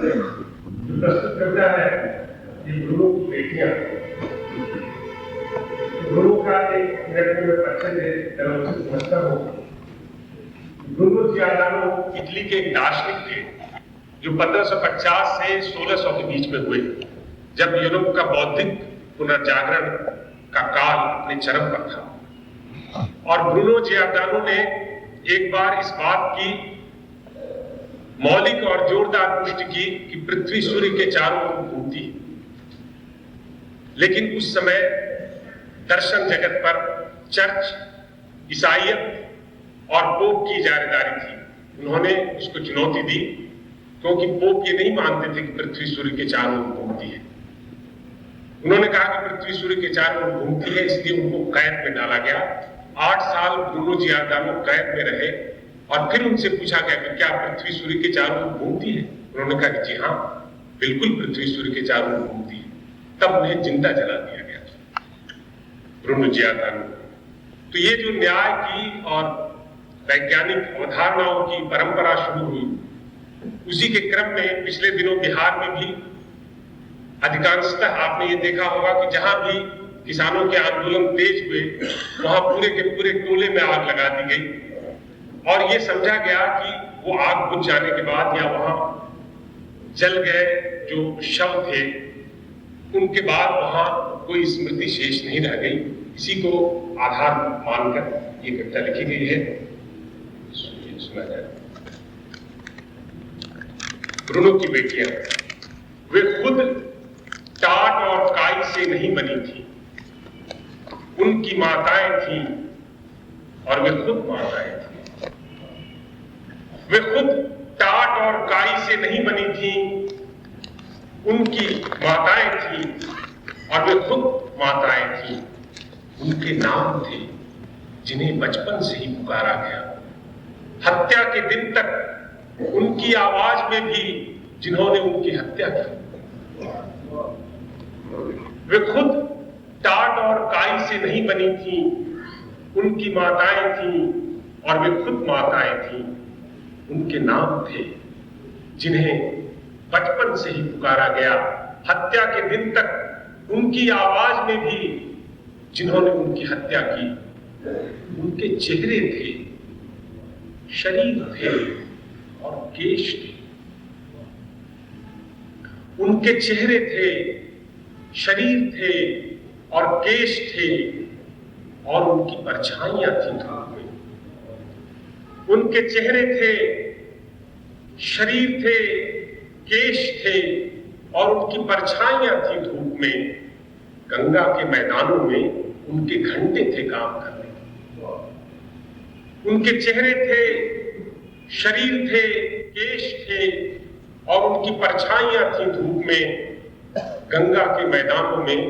प्रस्तुत करता है कि गुरु की बेटियां, गुरु का एक मिनट में परिचय समझता हूँ। गुरु जियादानो इटली के एक दार्शनिक थे जो 1550 से 1600 के बीच में हुए, जब यूरोप का बौद्धिक पुनर्जागरण का काल अपने चरम पर था। और ब्रूनो जियादानो ने एक बार इस बात की मौलिक और जोरदार पुष्टि की कि पृथ्वी सूर्य के चारों ओर घूमती है। लेकिन उस समय दर्शन जगत पर चर्च, ईसाईयत और पोप की जागीरदारी थी। उन्होंने उसको चुनौती दी क्योंकि पोप ये नहीं मानते थे कि पृथ्वी सूर्य के चारों ओर घूमती है। उन्होंने कहा कि पृथ्वी सूर्य के चारों ओर घूमती है, इसलिए उनको कैद में डाला गया। 8 साल ब्रूनो जियादानो कैद में रहे और फिर उनसे पूछा गया कि क्या पृथ्वी सूर्य के चारों ओर घूमती है। उन्होंने कहा कि जी हाँ, बिल्कुल पृथ्वी सूर्य के चारों ओर घूमती है। तब उन्हें जिंदा जला दिया गया ब्रूनो जियादानो। तो ये जो न्याय की और वैज्ञानिक अवधारणाओं की परंपरा शुरू हुई, उसी के क्रम में पिछले दिनों बिहार में भी अधिकांशतः आपने ये देखा होगा कि जहां भी किसानों के आंदोलन तेज हुए, वहां पूरे के पूरे टोले में आग लगा दी गई और ये समझा गया कि वो आग बुझ जाने के बाद या वहां जल गए जो शव थे, उनके बाद वहां कोई स्मृति शेष नहीं रह गई। इसी को आधार मानकर ये कविता लिखी गई है। सुना जाए। ब्रूनो की बेटियां, वे खुद टाट और काई से नहीं बनी थी, उनकी माताएं थीं और वे खुद माताएं थीं। वे खुद टाट और काई से नहीं बनी थीं, उनकी माताएं थीं और वे खुद माताएं थीं। उनके नाम थे जिन्हें बचपन से ही पुकारा गया। हत्या के दिन तक उनकी आवाज में भी जिन्होंने उनकी हत्या की। वे खुद टाट और काई से नहीं बनी थीं, उनकी माताएं थीं और वे खुद माताएं थीं। उनके नाम थे जिन्हें बचपन से ही पुकारा गया। हत्या के दिन तक उनकी आवाज में भी जिन्होंने उनकी हत्या की। उनके चेहरे थे, शरीर थे और केश थे। उनके चेहरे थे, शरीर थे और केश थे और उनकी परछाइयां थी धूप में। उनके चेहरे थे, शरीर थे, केश थे और उनकी परछाइयां थी धूप में। गंगा के मैदानों में उनके घंटे थे काम करने। उनके चेहरे थे, शरीर थे, केश थे और उनकी परछाइयां थी धूप में। गंगा के मैदानों में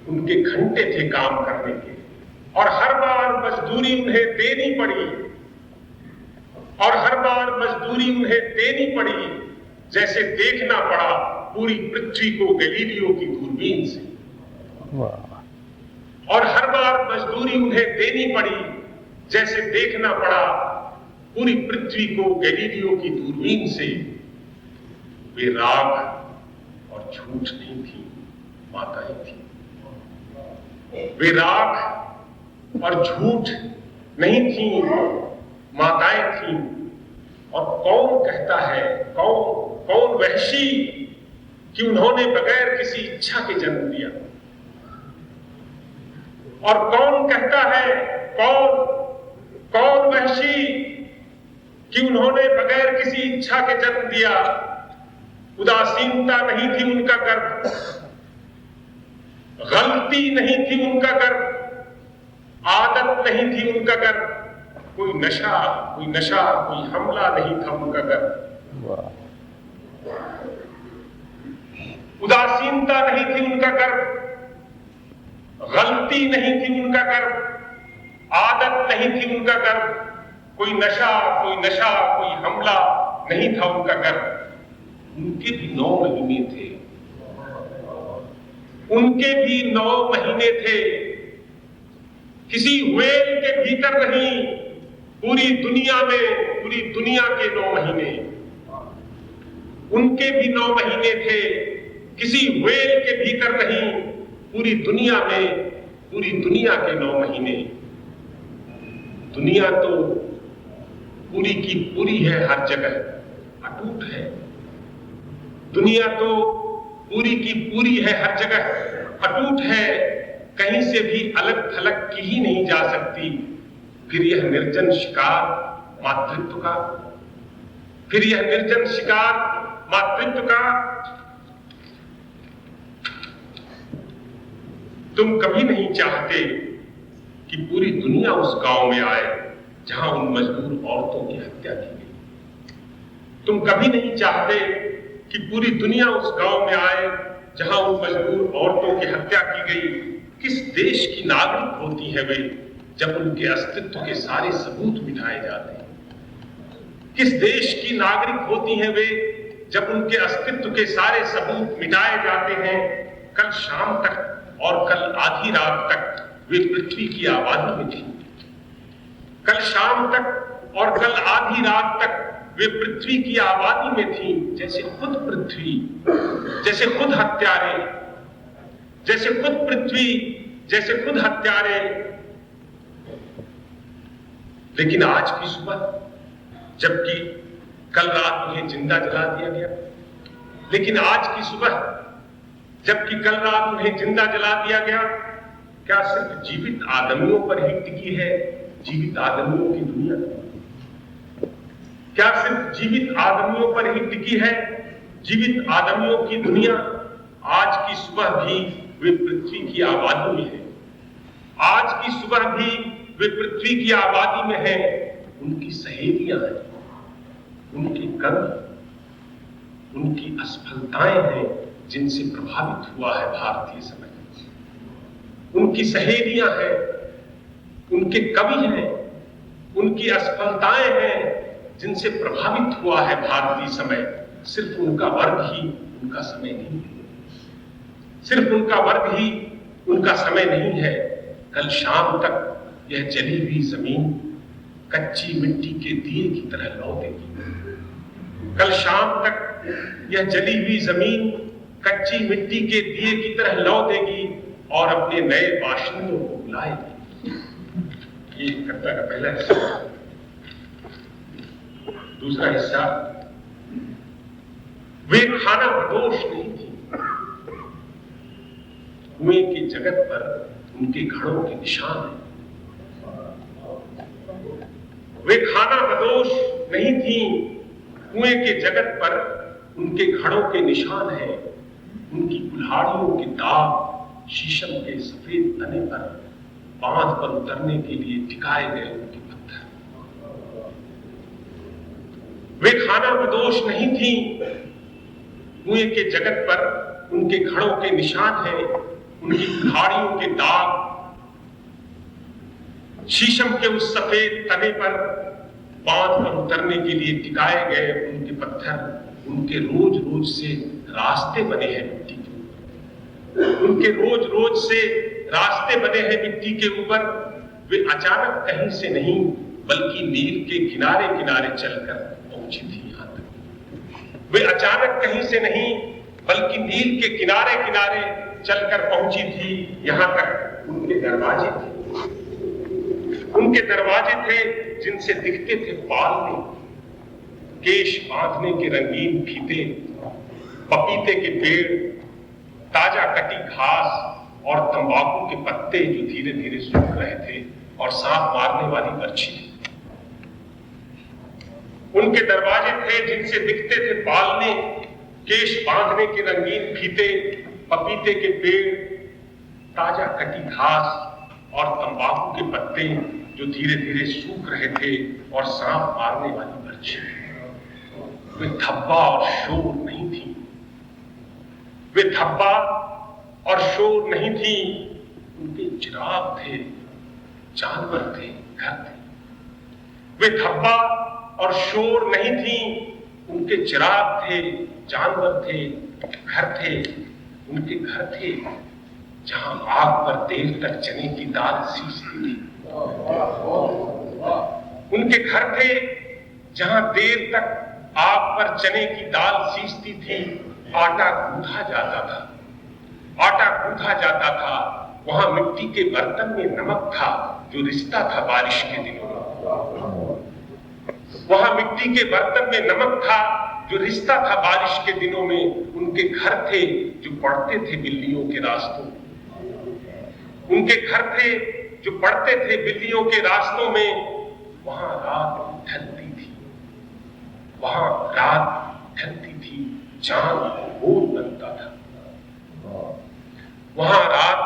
उनके घंटे थे काम करने के। और हर बार मजदूरी उन्हें देनी पड़ी, और हर बार मजदूरी उन्हें देनी पड़ी जैसे देखना पड़ा पूरी पृथ्वी को गैलीलियो की दूरबीन से। और हर बार मजदूरी उन्हें देनी पड़ी जैसे देखना पड़ा पूरी पृथ्वी को गैलीलियो की दूरबीन से। वे राग और झूठ नहीं थी, माताएं थी। वे राग और झूठ नहीं थी, माताएं थी। और कौन कहता है, कौन वहशी कि उन्होंने बगैर किसी इच्छा के जन्म दिया। और कौन कहता है, कौन वहशी कि उन्होंने बगैर किसी इच्छा के जन्म दिया। उदासीनता नहीं थी उनका गर्भ, गलती नहीं थी उनका गर्भ, आदत नहीं थी उनका गर्भ, कोई नशा, कोई हमला नहीं था उनका गर्भ। उदासीनता नहीं थी उनका गर्भ, गलती नहीं थी उनका गर्भ, आदत नहीं थी उनका गर्भ, कोई नशा, कोई हमला नहीं था उनका गर्भ। उनके भी 9 महीने थे, उनके भी 9 महीने थे। किसी व्हेल के भीतर नहीं, पूरी दुनिया में, पूरी दुनिया के 9 महीने। उनके भी 9 महीने थे, किसी व्हेल के भीतर नहीं, पूरी दुनिया में, पूरी दुनिया के 9 महीने। दुनिया तो पूरी की पूरी है, हर जगह अटूट है। दुनिया तो पूरी की पूरी है, हर जगह अटूट है, कहीं से भी अलग थलग की ही नहीं जा सकती। फिर यह निर्जन शिकार मातृत्व का, फिर यह निर्जन शिकार मातृत्व का। तुम कभी नहीं चाहते कि पूरी दुनिया उस गांव में आए जहां उन मजदूर औरतों की हत्या की गई। तुम कभी नहीं चाहते कि पूरी दुनिया उस गांव में आए जहां उन मजदूर औरतों की हत्या की गई। किस देश की नागरिक होती है वे जब उनके अस्तित्व के सारे सबूत मिटाए जाते हैं? किस देश की नागरिक होती हैं वे जब उनके अस्तित्व के सारे सबूत मिटाए जाते हैं? कल शाम तक और कल आधी रात तक वे पृथ्वी की आबादी में थी। कल शाम तक और कल आधी रात तक वे पृथ्वी की आबादी में थी। जैसे खुद पृथ्वी, जैसे खुद हत्यारे, जैसे खुद पृथ्वी, जैसे खुद हत्यारे। लेकिन आज की सुबह, जबकि कल रात उन्हें जिंदा जला दिया गया, लेकिन आज की सुबह जबकि कल रात उन्हें जिंदा जला दिया गया, क्या सिर्फ जीवित आदमियों पर ही टिकी है जीवित आदमियों की दुनिया? क्या सिर्फ जीवित आदमियों पर ही टिकी है जीवित आदमियों की दुनिया? आज की सुबह भी वे पृथ्वी की आबादी में है। आज की सुबह भी वे पृथ्वी की आबादी में है। उनकी सहेलियां हैं, उनके कर्म, उनकी असफलताएं हैं जिनसे प्रभावित हुआ है भारतीय समाज। उनकी सहेलियां हैं, उनके कवि हैं, उनकी असफलताएं हैं जिनसे प्रभावित हुआ है भारतीय समय। सिर्फ उनका वर्ग ही उनका समय नहीं है, सिर्फ उनका वर्ग ही उनका समय नहीं है। कल शाम तक यह जली हुई जमीन कच्ची मिट्टी के दिए की तरह लौटेगी। कल शाम तक यह जली हुई जमीन कच्ची मिट्टी के दिए की तरह लौटेगी और अपने नए बाशिंदों को बुलाएगी। ये कविता का पहला हिस्सा। दूसरा हिस्सा, वे खाना बदोश नहीं थी। कुएं के जगत पर उनके घड़ों के निशान हैं। वे खाना बदोश नहीं थी। कुएं के जगत पर उनके घड़ों के निशान हैं। उनकी कुल्हाड़ियों के दाग शीशम के सफेद तने पर बांध पर उतरने के लिए टिकाए गए उनके पत्थर। वे खाना बदोश नहीं थी। कुएं के जगत पर उनके घड़ों के निशान हैं। उनकी कुल्हाड़ियों के दाग शीशम के उस सफेद तने पर बांध पर उतरने के लिए टिकाए गए उनके पत्थर। उनके रोज रोज से रास्ते बने हैं मिट्टी के ऊपर। उनके रोज रोज से रास्ते बने हैं मिट्टी के ऊपर। वे अचानक कहीं से नहीं बल्कि नील के किनारे किनारे चलकर पहुंची थी यहां तक। वे अचानक कहीं से नहीं बल्कि नील के किनारे किनारे चलकर पहुंची थी यहां तक। उनके दरवाजे थे, उनके दरवाजे थे जिनसे दिखते थे पालने, केश बांधने के रंगीन फीते, पपीते के पेड़, ताजा कटी घास और तंबाकू के पत्ते जो धीरे धीरे सूख रहे थे और सांप मारने वाली बर्छी थी। उनके दरवाजे थे जिनसे दिखते थे पालने, केश बांधने के रंगीन फीते, पपीते के पेड़, ताजा कटी घास और तंबाकू के पत्ते जो धीरे धीरे सूख रहे थे और सांप मारने वाली बर्छी। वे धब्बा और शोर नहीं थी। वे धब्बा और शोर नहीं थी। उनके चिराग थे, जानवर थे, घर थे। वे धब्बा और शोर नहीं थी। उनके चिराग थे, जानवर थे, घर थे। उनके घर थे जहां आग पर देर तक चने की दाल सींचती थी। उनके घर थे जहां देर तक आग पर चने की दाल सींचती थी, आटा गूंथा जाता था, आटा गूंथा जाता था। वहां मिट्टी के बर्तन में नमक था जो रिश्ता था बारिश के दिनों में। वहां मिट्टी के बर्तन में नमक था जो रिश्ता था बारिश के दिनों में। उनके घर थे जो पड़ते थे बिल्लियों के रास्तों, उनके घर थे जो पड़ते थे बिल्लियों के रास्तों में। वहां रात ढलती थी, वहां रात ढलती थी, चांद गोल बनता था। वहां रात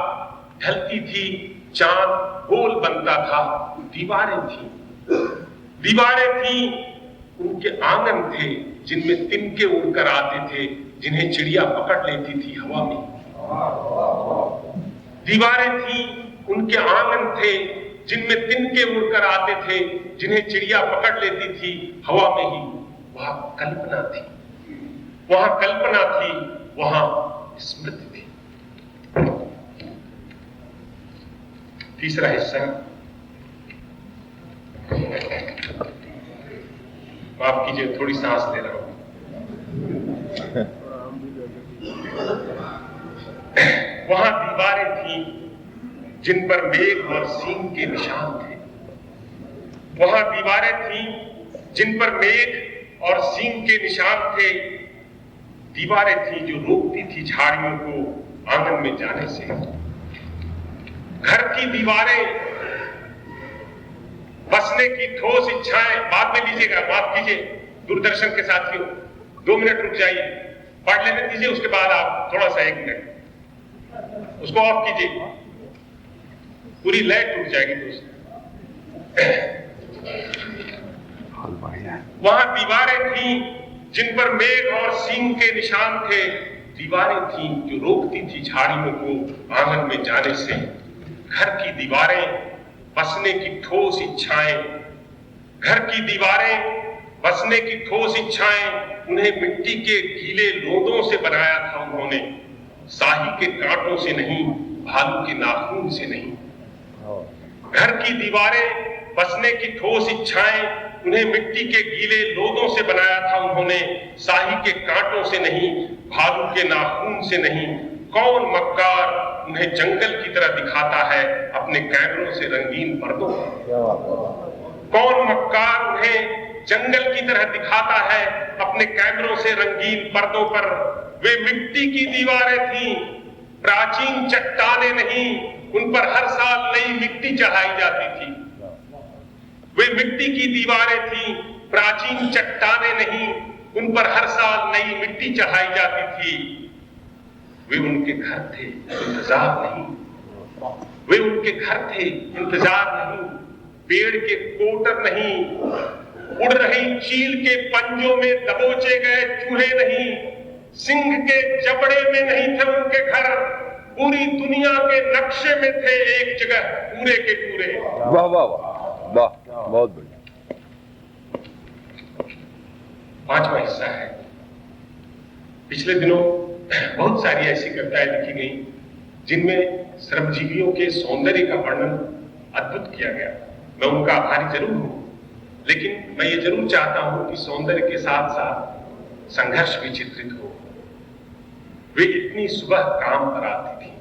ढलती थी, चांद गोल बनता था। दीवारें थी, दीवारें थी, उनके आंगन थे जिनमें तिनके उड़कर आते थे, जिन्हें चिड़िया पकड़ लेती थी हवा में। दीवारें थी, उनके आंगन थे जिनमें तिनके उड़कर आते थे, जिन्हें चिड़िया पकड़ लेती थी हवा में ही। वहां कल्पना थी, वहां कल्पना थी, वहां स्मृति थी। तीसरा हिस्सा, माफ कीजिए थोड़ी सांस ले रहा हूं। वहां दीवारें थी जिन पर मेघ और सींग के निशान थे। वहां दीवारें थी जिन पर मेघ और सींग के निशान थे। दीवारें थी जो रोकती थी झाड़ियों को आंगन में जाने से। घर की दीवारें बसने की ठोस इच्छाएं, बाद में लीजिएगा, माफ कीजिए दूरदर्शन के साथियों, 2 मिनट रुक जाइए, पढ़ लेने दीजिए, उसके बाद आप थोड़ा सा 1 मिनट उसको ऑफ कीजिए, पूरी लय टूट जाएगी दोस्त। वहां दीवारें थी जिन पर मेघ और सींग के निशान थे। दीवारें थी जो रोकती थी झाड़ियों को आंगन में जाने से। घर की दीवारें बसने की ठोस इच्छाएं, घर की दीवारें बसने की ठोस इच्छाएं, उन्हें मिट्टी के गीले लोदों से बनाया था उन्होंने, शाही के कांटों से नहीं, भालू के नाखून से नहीं। घर की दीवारें बसने की ठोस इच्छाएं, उन्हें मिट्टी के गीले लोदों से बनाया था उन्होंने, शाही के कांटों से नहीं, भालू के नाखून से नहीं। कौन मक्कार उन्हें जंगल की तरह दिखाता है अपने कैमरों से रंगीन पर्दों पर। कौन मक्कार उन्हें जंगल की तरह दिखाता है अपने कैमरों से रंगीन पर्दों पर। वे मिट्टी की दीवारें थीं, प्राचीन चट्टानें नहीं, उन पर हर साल नई मिट्टी चढ़ाई जाती थी। वे मिट्टी की दीवारें थीं, प्राचीन चट्टानें नहीं, उन पर हर साल नई मिट्टी चढ़ाई जाती थी। वे उनके घर थे, इंतजार नहीं। वे उनके घर थे, इंतजार नहीं। पेड़ के कोटर नहीं, उड़ रही चील के पंजों में दबोचे गए चूहे नहीं, सिंह के जबड़े में नहीं थे उनके घर, पूरी दुनिया के नक्शे में थे एक जगह पूरे के पूरे। वाह वाह वाह वाह, बहुत बढ़िया। 5वां हिस्सा है। पिछले दिनों बहुत सारी ऐसी कविताएं लिखी गई जिनमें श्रमजीवियों के सौंदर्य का वर्णन अद्भुत किया गया। मैं उनका आभारी जरूर हूं, लेकिन मैं ये जरूर चाहता हूं कि सौंदर्य के साथ साथ संघर्ष भी चित्रित हो। वे इतनी सुबह काम पर आती थी,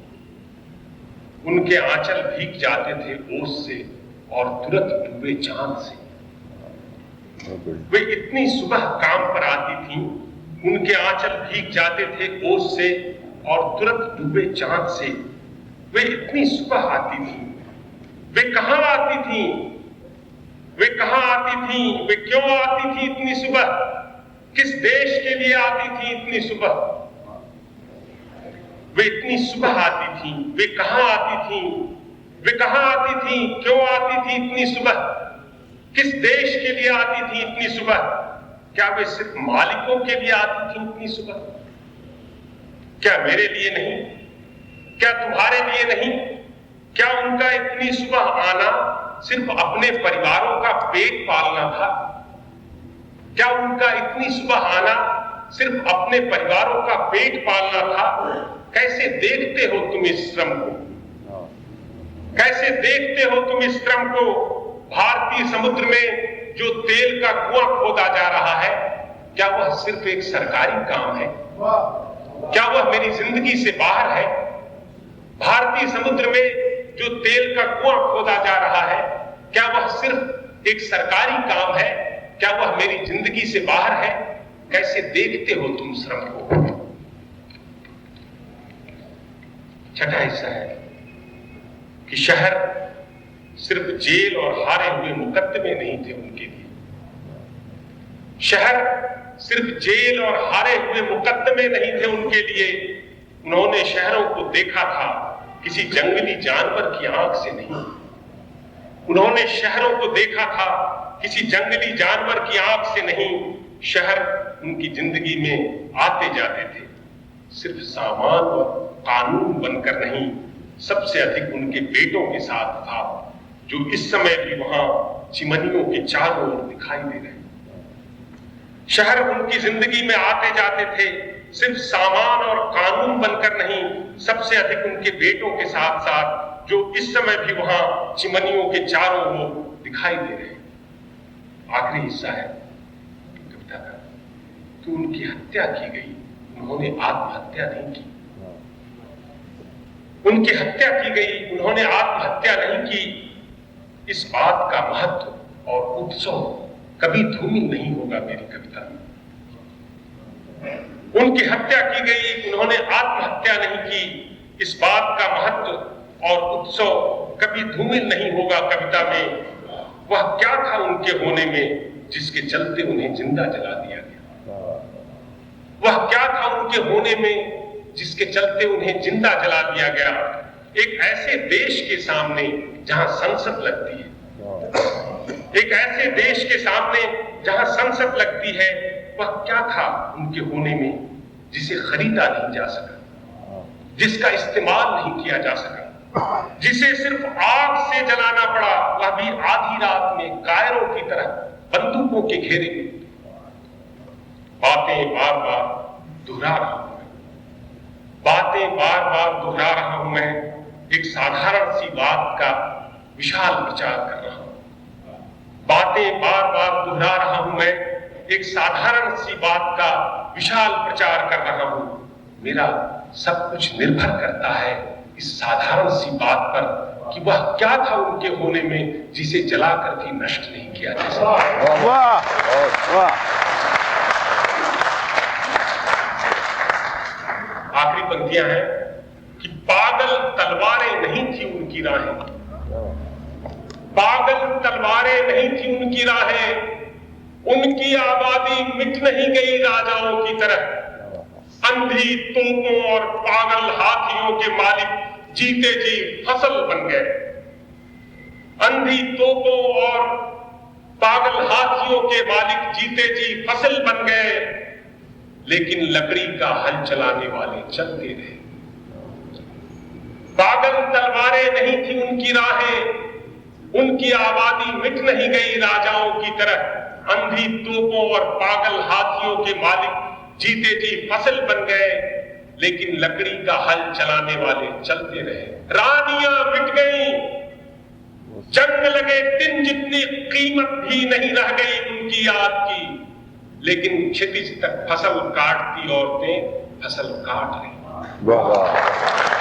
उनके आंचल भीग जाते थे ओस से और तुरंत डूबे चांद से। वे इतनी सुबह काम पर आती थी, उनके आंचल भीग जाते थे ओस से और तुरंत डूबे चांद से। वे इतनी सुबह आती थी। वे कहां आती थी? वे कहां आती थी? वे क्यों आती थी इतनी सुबह? किस देश के लिए आती थी इतनी सुबह? वे इतनी सुबह आती थी। वे कहां आती थी? वे कहां आती थी? क्यों आती थी इतनी सुबह? किस देश के लिए आती थी इतनी सुबह? क्या वे सिर्फ मालिकों के लिए आती थी इतनी सुबह? क्या मेरे लिए नहीं? क्या तुम्हारे लिए नहीं? क्या उनका इतनी सुबह आना सिर्फ अपने परिवारों का पेट पालना था? क्या उनका इतनी सुबह आना सिर्फ अपने परिवारों का पेट पालना था? कैसे देखते हो तुम इस श्रम को? कैसे देखते हो तुम इस श्रम को? भारतीय समुद्र में जो तेल का कुआं खोदा जा रहा है, क्या वह सिर्फ एक सरकारी काम है? क्या वह मेरी जिंदगी से बाहर है? भारतीय समुद्र में जो तेल का कुआं खोदा जा रहा है, क्या वह सिर्फ एक सरकारी काम है? क्या वह मेरी जिंदगी से बाहर है? कैसे देखते हो तुम श्रम को? छठा हिस्सा है कि शहर सिर्फ जेल और हारे हुए मुकदमे नहीं थे उनके लिए। शहर सिर्फ जेल और हारे हुए मुकदमे नहीं थे उनके लिए। उन्होंने शहरों को देखा था किसी जंगली जानवर की आंख से नहीं। उन्होंने शहरों को देखा था किसी जंगली जानवर की आंख से नहीं। शहर उनकी जिंदगी में आते जाते थे सिर्फ सामान और कानून बनकर नहीं, सबसे अधिक उनके बेटों के साथ था, जो इस समय भी वहां चिमनियों के चारों ओर दिखाई दे रहे। शहर उनकी जिंदगी में आते जाते थे सिर्फ सामान और कानून बनकर नहीं, सबसे अधिक उनके बेटों के साथ साथ, जो इस समय भी वहां चिमनियों के चारों ओर दिखाई दे रहे। आखिरी हिस्सा है कविता का कि उनकी हत्या की गई, उन्होंने आत्महत्या नहीं की। उनकी हत्या की गई, उन्होंने आत्महत्या नहीं की। इस बात का महत्व और उत्सव कभी धूमिल नहीं होगा मेरी कविता में। उनकी हत्या की गई, उन्होंने आत्महत्या नहीं की। इस बात का महत्व और उत्सव कभी धूमिल नहीं होगा कविता में। वह क्या था उनके होने में जिसके चलते उन्हें जिंदा जला दिया गया? वह क्या था उनके होने में जिसके चलते उन्हें जिंदा जला दिया गया? एक ऐसे देश के सामने जहां संसद लगती है, एक ऐसे देश के सामने जहां संसद लगती है, वह क्या था उनके होने में जिसे खरीदा नहीं जा सका, जिसका इस्तेमाल नहीं किया जा सका, जिसे सिर्फ आग से जलाना पड़ा, वह भी आधी रात में कायरों की तरह बंदूकों के घेरे में। बातें बार बार दोहरा रहा हूं मैं, बातें बार बार दोहरा रहा हूं मैं, एक साधारण सी बात का विशाल प्रचार कर रहा हूं। बातें बार बार दोहरा रहा हूं मैं, एक साधारण सी बात का विशाल प्रचार कर रहा हूं। मेरा सब कुछ निर्भर करता है इस साधारण सी बात पर कि वह क्या था उनके होने में जिसे जलाकर भी नष्ट नहीं किया जा सकता। वाह। आखिरी पंक्तियां हैं कि पागल तलवारें नहीं थी उनकी राहें, पागल तलवारें नहीं थी उनकी राहें, उनकी आबादी मिट नहीं गई राजाओं की तरह। अंधी तोपों और पागल हाथियों के मालिक जीते जी फसल बन गए। अंधी तोपों और पागल हाथियों के मालिक जीते जी फसल बन गए, लेकिन लकड़ी का हल चलाने वाले चलते रहे। पागल तलवारें नहीं थी उनकी राहें, उनकी आबादी मिट नहीं गई राजाओं की तरह। अंधी तोपों और पागल हाथियों के मालिक जीते जी फसल बन गए, लेकिन लकड़ी का हल चलाने वाले चलते रहे। रानियां मिट गई, जंग लगे दिन जितनी कीमत भी नहीं रह गई उनकी याद की, लेकिन क्षितिज तक फसल काटती औरतें फसल काट रही। वाह।